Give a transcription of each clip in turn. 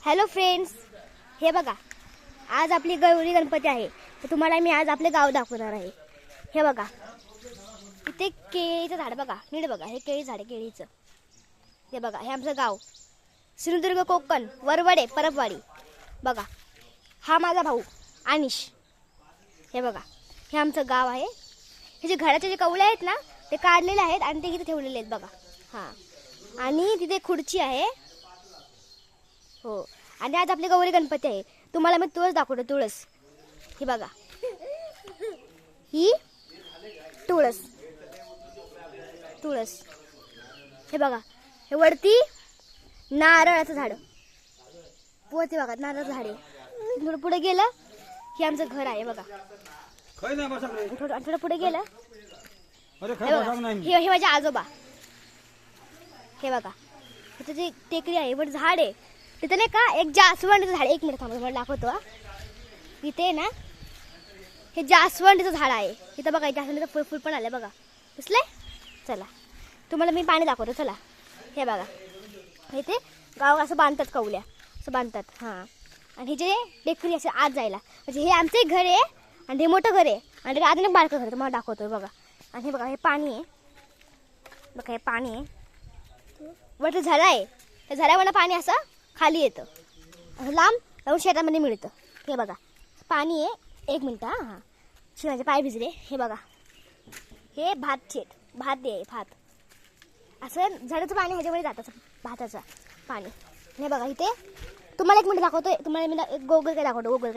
Hello friends, हे बघा आज आपली गौरी गणपती आहे. तर तुम्हाला मी आज आपले गाव दाखवणार आहे. हे बघा इथे केळीचं झाड बघा, नीट बघा, हे केळी झाड केळीचं. हे बघा हे आमचं गाव सिंधुदुर्ग कोकण वरवडे परबवाडी. बघा हा माझा भाऊ अनिश. हे बघा हे आमचं गाव आहे. हे जे घराचे जे कवळे आहेत ना ते काढलेले आहेत आणि ते इथे ठेवलेले आहेत बघा. हां आणि तिथे खुर्ची आहे. हो आणि आज आपली गौरी गणपती आहे. तुम्हाला मी तुळस दाखवतो. तुळस ही बघा, ही तुळस तुळस. हे बघा हे वरती नारळाचं झाड, वरती बघा नारळाचं झाड आहे. थोडं पुढे गेलं हे आमचं घर आहे बघा. थोडं पुढे गेलं हे माझे आजोबा. हे बघा इथे जे टेकडी आहे वर झाड आहे तिथे नाही का एक जास्वंदीचं झाड. एक मिनिट थांबा मला दाखवतो. इथे ना हे जास्वंदीचं झाड आहे. इथं बघा जास्वंदीचं फुल पण आलं बघा, दिसले. चला तुम्हाला मी पाणी दाखवतो. चला हे बघा इथे गाव असं बांधतात, कवल्या असं बांधतात. हां आणि हे जे टेकडी असं आत जायला म्हणजे हे आमचं एक घर आहे आणि हे मोठं घर आहे आणि ते अजून एक बारकं घर तुम्हाला दाखवतो बघा. आणि हे बघा हे पाणी आहे बघा, हे पाणी आहे वरती झाडं आहे. त्या झाडावरनं पाणी असं खाली येतं, असं लांब जाऊन शेतामध्ये मिळतं. हे बघा पाणी आहे. एक मिनटं. हां शिवाचे पाय भिजले. हे बघा हे भात शेत, भात दे भात असं झाडाचं पाणी ह्याच्यामध्ये जातं, भाताचं पाणी. हे बघा इथे तुम्हाला एक मिनिट दाखवतो. तुम्हाला मी एक गोगल काय दाखवतो. गोगल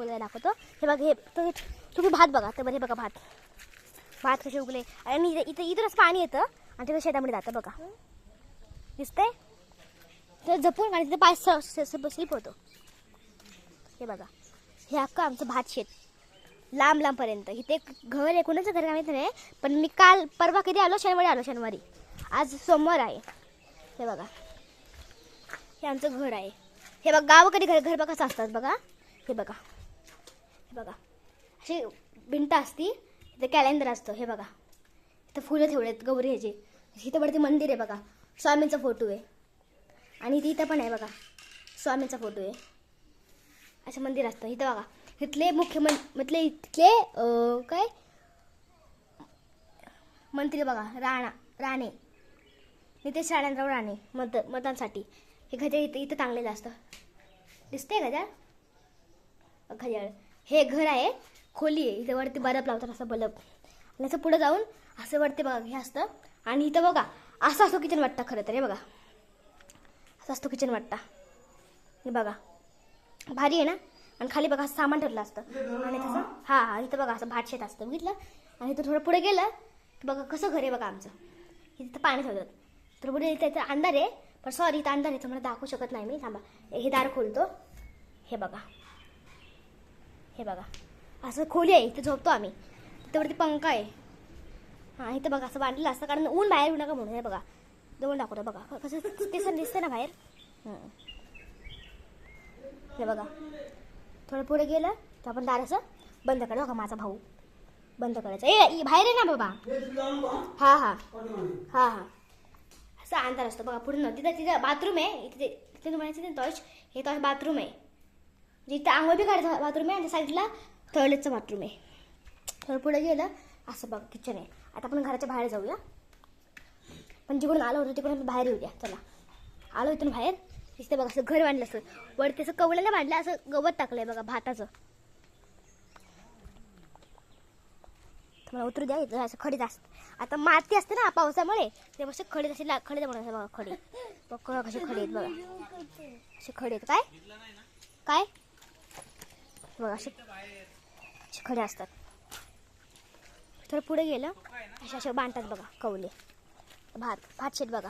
काय दाखवतो. हे बघा हे तुम्ही भात बघा. तर हे बघा भात भात कसे उगले आणि इथंच पाणी येतं आणि तिथं शेतामध्ये जातं बघा, दिसतंय. तर जपून आणि तिथे पाय स्लिप होतो. हे बघा हे अख्खं आमचं भात शेत लांब लांबपर्यंत. इथे घर आहे, कोणाचं घर माहिती नाही, पण मी काल परवा कधी आलो, शनिवारी. आज सोमवार आहे. हे बघा हे आमचं घर आहे. हे बघा गावाकडे घर बघा कसं असतात बघा. हे बघा अशी भिंत असती, इथं कॅलेंडर असतं. हे बघा इथं फुलं ठेवलेत गौरी ह्याचे. इथं वरती मंदिर आहे बघा, स्वामींचा फोटो आहे. आणि इथं पण आहे बघा स्वामींचा फोटो आहे. असं मंदिर असतं इथं बघा. इथले मुख्यमंत्री इथले काय मंत्री बघा राणे नितेश राणेंद्रराव राणे मतांसाठी हे घड्याळ इथं टांगलेलं असतं, दिसतंय घड्याळ. हे घर आहे, खोली आहे. इथं वरती बल्ब लावतात असं बल्ब. आणि असं पुढं जाऊन असं वरती बघा हे असतं. आणि इथं बघा असं असतो किचन वाटतं खरं तर. हे बघा असं असतो किचन वाटतं. हे बघा भारी आहे ना. आणि खाली बघा असं सामान ठेवलं असतं आणि तसं हां इथं बघा असं भात शेत असतं बघितलं. आणि इथं थोडं पुढे गेलं तर बघा कसं घर आहे बघा आमचं. इथं पाणी ठेवतात. तर पुढे इथं अंधार आहे, पण सॉरी इथं अंधार आहे तुम्हाला दाखवू शकत नाही मी. थांबा हे दार खोलतो. हे बघा असं खोली आहे. इथं झोपतो आम्ही. तिथं वरती पंखा आहे. हां इथं बघा असं बांधलेलं असतं कारण ऊन बाहेर येऊ नका म्हणून. हे बघा जवळ दाखवतो बघा कसं ते दिसतं ना बाहेर. हे बघा थोडं पुढे गेलं तर आपण दार असं बंद करायचं. बघा माझा भाऊ बंद करायचं. बाहेर आहे ना बाबा. हां असं अंधार असतो बघा. पुढे तिथं बाथरूम आहे. इथे तुम्हाला टॉयच हे टॉयच बाथरूम आहे. जिथं आंघोळ बी काढायचं बाथरूम आहे आणि साईडला टॉयलेटचं बाथरूम आहे. थोडं पुढे गेलं असं बघा किचन आहे. आता आपण घराच्या बाहेर जाऊया. पण जिकडून आलो होतो तिकडून आपण बाहेर येऊया. चला आलो इथून बाहेर. तिथे बघा असं घर बांधलं असतं. वरती असं कवल्याला बांधलं, असं गवत टाकलंय बघा भाताचं. तुम्हाला उतरू द्या. इथं असं खडीच असतं. आता माती असते ना पावसामुळे ते मस्त खडीत असे खडे म्हणून बघा खडी बघा कसे खडे आहेत बघा. असे खडे आहेत काय बघा असे खडे असतात. थोडं पुढे गेलं असे बांधतात बघा कवले. भात शेत बघा.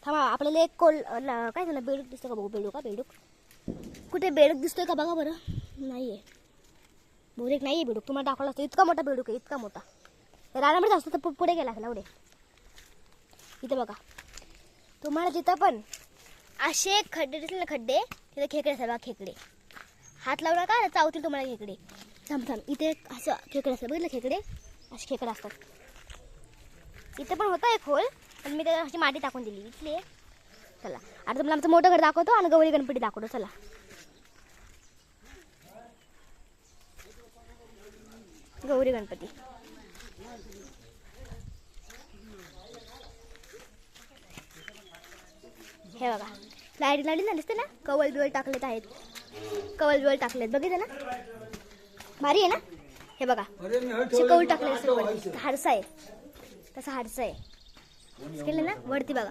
थांबा आपल्याला एक काय झालं बेडूक दिसतं का बघू. बेडूक कुठे बेडूक दिसतोय का बघा बरं. नाही आहे बहुतेक, नाही आहे बेडूक. तुम्हाला दाखवला असतो. इतका मोठा बेडूक आहे, इतका मोठा. रानामध्ये असतो तर पुढे गेला असेल एवढे. इथं बघा तुम्हाला जिथं पण असे खड्डे दिसले ना खड्डे तिथे खेकडे असतात बघा. खेकडे हात लावला का चावतील तुम्हाला खेकडे. थांब इथे असं खेकडे असतात बघितलं. खेकडे असे खेकडे असतात. इथे पण होता एक होल पण मी त्याला अशी माती टाकून दिली. इथले चला आता तुम्हाला आमचं मोठं घर दाखवतो आणि गौरी गणपती दाखवतो. चला गौरी गणपती. हे बघा लाईट लाईट ना दिसते ना, कवल बिवल टाकलेत आहेत, कवल बिवल टाकलेत बघितलं ना, भारी आहे ना. हे बघा कवल टाकले हारसा आहे, तसा हारसा आहे केलं ना वरती बघा.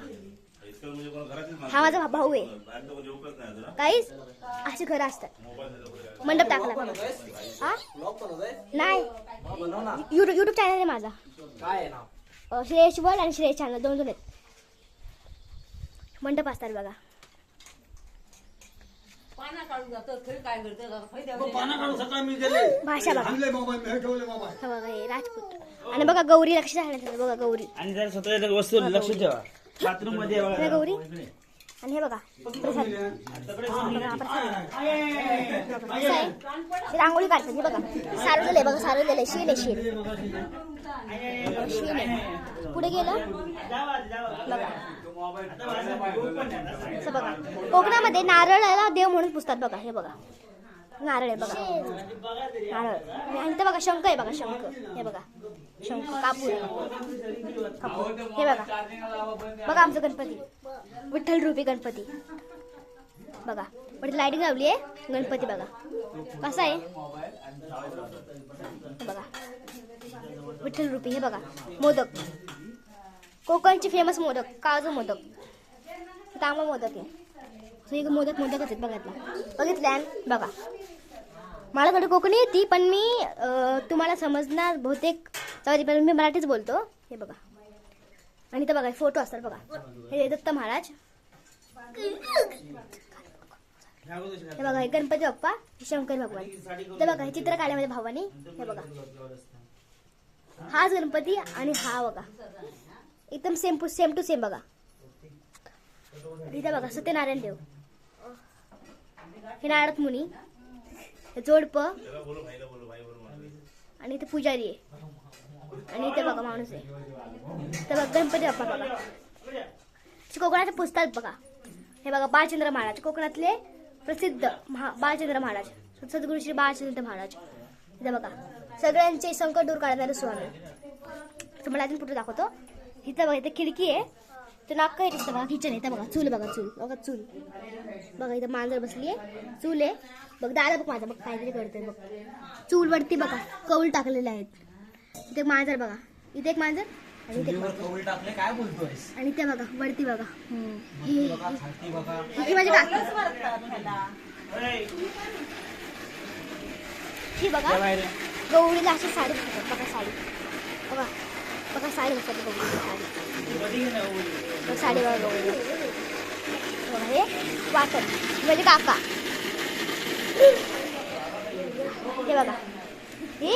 हा माझा भाऊ आहे. काहीच अशी घरं असतात. मंडप टाकला बघा. हा नाही युट्यूब चॅनल आहे माझा, श्रेयश वर्ल्ड आणि श्रेयश चॅनल दोन आहेत. मंडप असतात बघा. भाषा बघा. हे राजपूत. आणि बघा गौरी लक्ष घालण्यात बघा गौरी आणि जरा स्वतःच्या वस्तू लक्ष ठेवा. बाथरूम मध्ये गौरी. आणि हे बघा प्रसाद. रांगोळी काढतात. हे बघा सारवलेलं बघा, सारवलेलं शेण आहे, शेण शेण आहे. पुढे गेलं बघा असं बघा. कोकणामध्ये नारळाला देव म्हणून पुजतात बघा. हे बघा नारळ आहे बघा, नारळ. आणि ते बघा शंख आहे बघा, शंख. हे बघा शंख, कापूर. हे बघा बघा आमचं गणपती, विठ्ठल रूपी गणपती बघा. पण लाईटिंग लावली आहे गणपती बघा कसा आहे बघा, विठ्ठल रूपी. हे बघा मोदक, कोकणचे फेमस मोदक, काजू मोदक, तांबा मोदक आहे. मोदक मोदकच आहेत बघितल्या बघा. मला थोडी कोकणी येते पण मी तुम्हाला समजणार बहुतेक, पण मी मराठीच बोलतो. हे बघा. आणि इथं बघा फोटो असतात बघा. हे दत्त महाराज. हे बघा हे गणपती बाप्पा, शंकर भगवान. हे बघा हे चित्र काढले माझ्या भावाने. हे बघा हाच गणपती आणि हा बघा एकदम सेम टू सेम बघा. इथं बघा सत्यनारायण देव, हे नारद मुनी, हे जोडप, आणि इथे पुजारी आहे. आणि इथे बघा माणूस आहे. तर बघा गणपती बाप्पा बघा. कोकणाचे पुस्तक बघा. हे बघा बाळचंद्र महाराज, कोकणातले प्रसिद्ध बाळचंद्र महाराज, सद्गुरू श्री बाळचंद्र महाराज. इथे बघा सगळ्यांचे संकट दूर काढणारे स्वामी. तुम्हाला अजून फोटो दाखवतो. इथं बघा इथे खिडकी आहे, तर नाक काय दिसतं बघा. किचन आहे. इथं बघा चूल बघा, चूल बघा, चूल बघा. इथं मांजर बसली आहे, चूल आहे बघ. दादा बघ माझा बघ काहीतरी करतोय बघ. चूल वरती बघा कौल टाकलेले आहेत. इथे मांजर बघा, इथे एक मांजर आणि इथे काय बोलतोय. आणि ते बघा वरती बघा. ही माझी काकी. ही बघा गौरीला अशी साडी घालतात बघा. साडी बघा बघा, साडी घालतात गौरीला. साडी बघा गौरीला. हे वाटण म्हणजे काका. हे बघा हे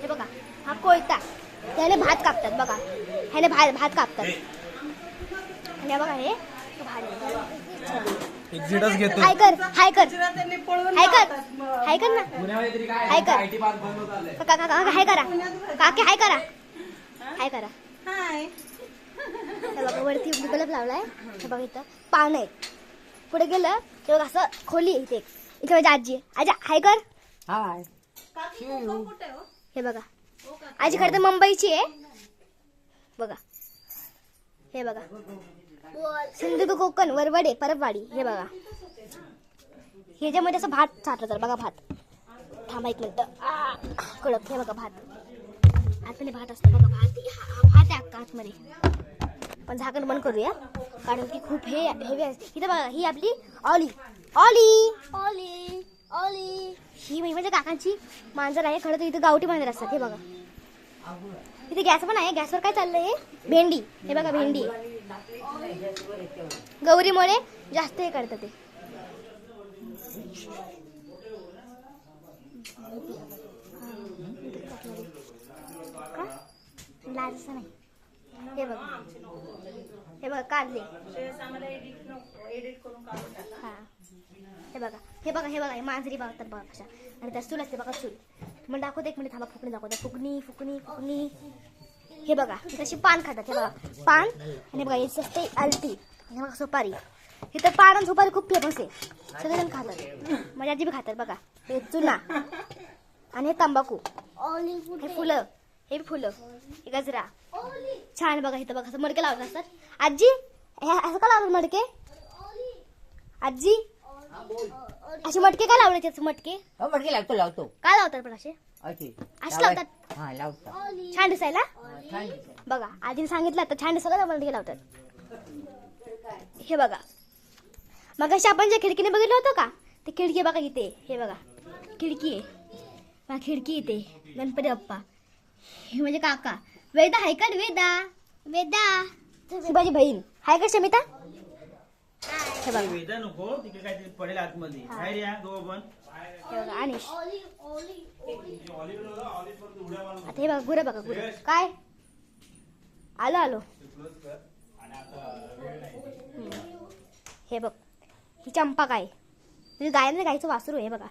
बघा हा कोयता, त्याने भात कापतात बघा. ह्याने भात कापतात. आणि बघा हे हाय कर, हाय कर, हाय कर, हाय कर ना, हाय कर काका, हाय करा काकी, हाय करा, हाय करा. हे बघा वरती बल्ब लावलाय. हे बघा इथं पानं आहेत. पुढे गेलं ते बघा असं खोली आहे. इथे माझी आजी आहे. आजी हाय कर. हाय. हे बघा आजी खरं तर मुंबईची आहे बघा. हे बघा सिंधुदुर्ग, कोकण, वरवडे, परबवाडी. हे बघा ह्याच्यामध्ये असं भात साठलं तर बघा. भात थांबा एक मिनिट, कडक. हे बघा भात आतमध्ये भात असतं बघा. भात भात आहे अक्का आतमध्ये. पण झाकण बंद करूया कारण की खूप हे हेवी आहे. इथं बघा ही आपली ऑली ऑली ऑली ऑली. ही म्हणजे काकांची मांजर आहे. खरं तर इथं गावठी मांजर असतात. हे बघा इथे गॅस पण आहे. गॅसवर काय चाललंय हे भेंडी. हे बघा भेंडी. गौरीमुळे जास्त हे करतात ते. लाजचं नाही. हे बघा हे बघा काढले. हा हे बघा हे बघा हे बघा हे मांजरी बघतात बघा कशा. आणि त्या चूल असते बघा चूल. मग दाखवते एक मिनिट थांबा. फुकणी दाखवते. फुकणी फुकणी फुकणी हे बघा तशी पान खातात. हे बघा पान आणि बघा याची असते आलटी. हे बघा सुपारी. इथं पान आणि सुपारी खूप फेमस आहे. सगळेजण खातात. माझ्या आजी बी खातात. बघा हे चुना आणि हे तंबाखू. हे फुलं. हे फुलं. हे गजरा. छान बघा. इथं बघा असं मडके लावत असतात. आजी असं का लावतात मडके? आजी असे मटके काय लावले? मटके मडके लावतो काय लावतात पण असे अशी असे लावतात? हा लावतो छान दिसायला. छान दिसतंय. बघा आजीने सांगितलं आता छान दिसायला मटके लावतात. हे बघा मग अशी आपण ज्या खिडकीने बघितलं होतं का ते खिडकी बघा इथे. हे बघा खिडकी आहे. बघा खिडकी इथे. गणपती बाप्पा. हे म्हणजे काका. वेदा हाय का? वेदा वेदा ही माझी बहीण हाय का शमिता? हे बघा. वेदा नको तिकडे काहीतरी पडेल आतमध्ये. काय रे दोघं पण. हे बघा अनिश. आता हे बघा गुरं. बघा गुरं काय आलो आलो. हे बघ ही चंपा गाय. म्हणजे गायने गायचं वासरू आहे. बघा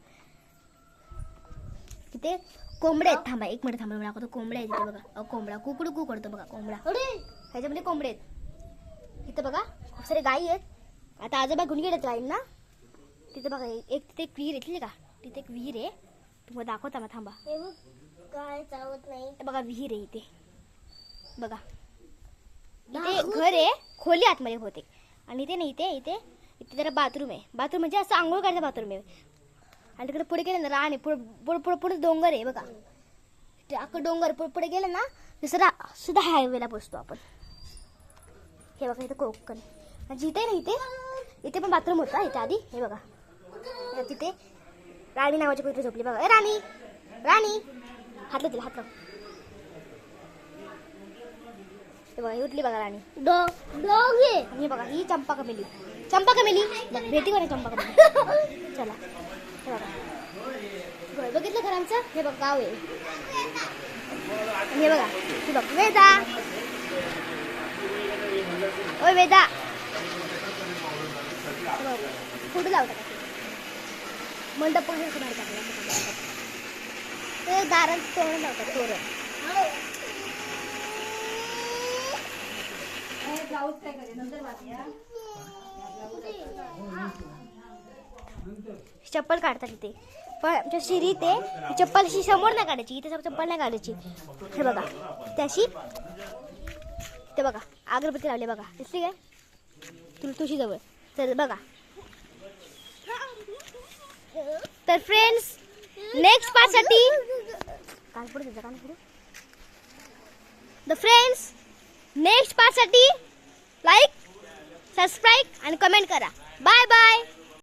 तिथे कोंबडे आहेत. थांबा एक मिनिट थांबा. मला दाखवतो. कोंबड्या आहेत तिथे बघा. कोंबडा कुकडू कू करतो बघा कोंबडा. ह्याच्यामध्ये कोंबडे आहेत. इथं बघा खूप सारे गायी आहेत. आता आजोबा घेऊन गेलेत गायींना. तिथे बघा एक तिथे एक विहीर आहे का. तिथे एक विहीर आहे. तुम्हाला दाखवता मग थांबा. काय चावत नाही. हे बघा विहीर आहे इथे. बघा इथे घर आहे. खोली आतमध्ये होते. आणि इथे नाही इथे इथे इथे जरा बाथरूम आहे. बाथरूम म्हणजे असं आंघोळ करायचं बाथरूम आहे. आणि तिकडे पुढे गेलं ना रान आहे. पुढे पुढे डोंगर आहे बघा. ते अख्खं डोंगर पुढे गेलं ना दुसरा सुद्धा हायवेला पोचतो आपण. हे बघा इथे कोकण. जिथे ना इथे पण बाथरूम होता इथे आधी. हे बघा तिथे राणी नावाची कुत्री झोपली बघा. ए राणी राणी हातलं तिला हातलं. हे बघा उठली बघा राणी. डॉग आहे. आणि हे बघा ही चंपा कमेली. चंपा कमेली भेटी बघा चंपा कमेली. चला हे बघा बघितलं घर आमचं. हे बघ गाव आहे. आणि हे बघा हे बघ वेदा. ओय वेदा फोटो लावता का? मंडप पण ते दारात तोरण लावतात. तोरण चप्पल काढतात इथे. पण आमच्या शिरी ते चप्पल अशी समोर नाही काढायची. इथे चप्पल नाही काढायची. हे बघा त्याशी ते बघा अगरबत्ती लावली बघा. दिसली काय तुळशी जवळ. तर बघा तर फ्रेंड्स नेक्स्ट पार्टसाठी काल पुढे का पुढे द फ्रेंड्स नेक्स्ट पार्टसाठी लाईक सबस्क्राईब आणि कमेंट करा. Bye bye.